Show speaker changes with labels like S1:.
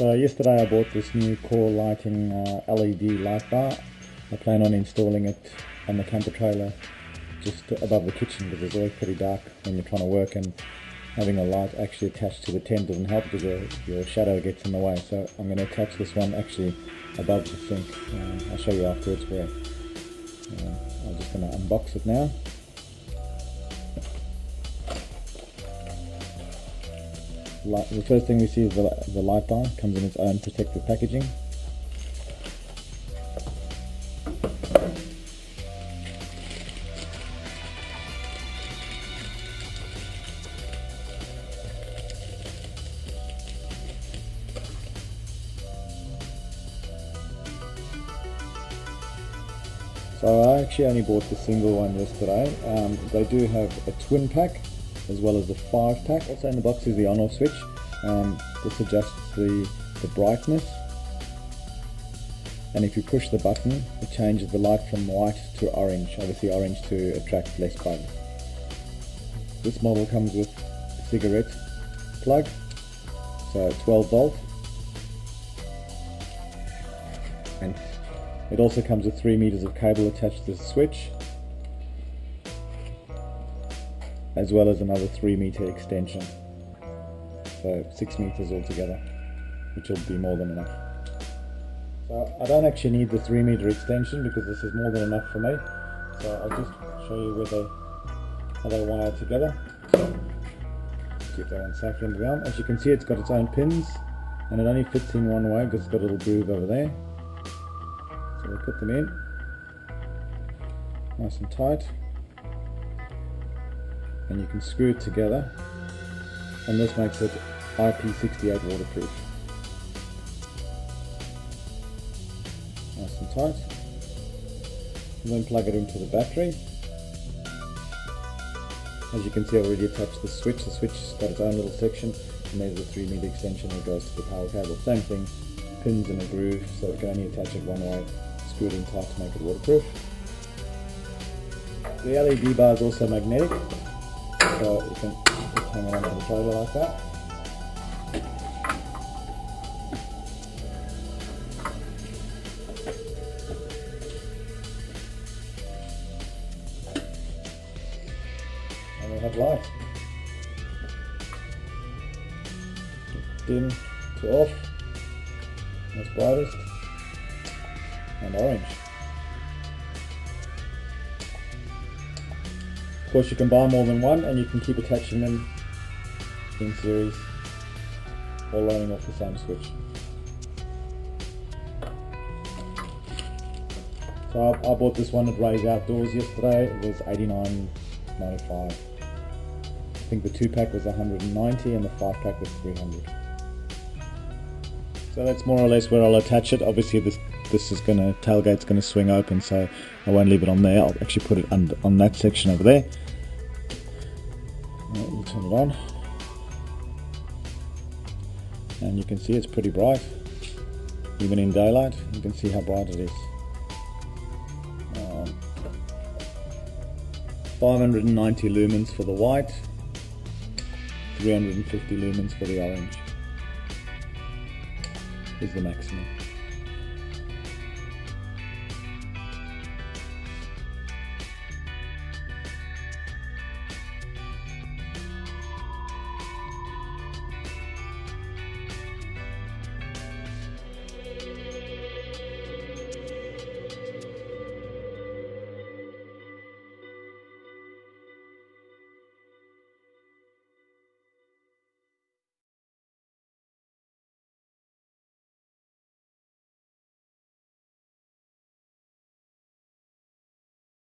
S1: So yesterday I bought this new Korr lighting LED light bar. I plan on installing it on the camper trailer just above the kitchen because it's always pretty dark when you're trying to work, and having a light actually attached to the tent doesn't help because your shadow gets in the way. So I'm going to attach this one actually above the sink. I'll show you afterwards where. I'm just going to unbox it now. The first thing we see is the light bar. It comes in its own protective packaging. So I actually only bought the single one yesterday. They do have a twin pack as well as a 5-pack. Also in the box is the on-off switch. This adjusts the brightness, and if you push the button it changes the light from white to orange, obviously orange to attract less bugs. This model comes with a cigarette plug, so 12 volt, and it also comes with 3 meters of cable attached to the switch, as well as another 3-meter extension, so 6 meters altogether, which will be more than enough. So I don't actually need the 3-meter extension because this is more than enough for me. So I'll just show you how they wire together. Keep that one safely in the arm. As you can see, it's got its own pins, and it only fits in one way because it's got a little groove over there. So we'll put them in nice and tight, and you can screw it together, and this makes it IP68 waterproof. Nice and tight. And then plug it into the battery. As you can see, I've already attached the switch. The switch has got its own little section, and there's a 3-meter extension that goes to the power cable. Same thing, pins in a groove, so it can only attach it one way. Screw it in tight to make it waterproof. The LED bar is also magnetic, so you can just hang it onto the trailer like that. And we have light. Dim to off, that's brightest, and orange. Of course, you can buy more than one, and you can keep attaching them in series, all running off the same switch. So I bought this one at Ray's Outdoors yesterday. It was $89.95. I think the 2-pack was $190 and the 5-pack was $300. So that's more or less where I'll attach it. Obviously this is tailgate's gonna swing open, so I won't leave it on there. I'll actually put it on that section over there. We'll turn it on, and you can see it's pretty bright. Even in daylight, you can see how bright it is. 590 lumens for the white, 350 lumens for the orange is the maximum.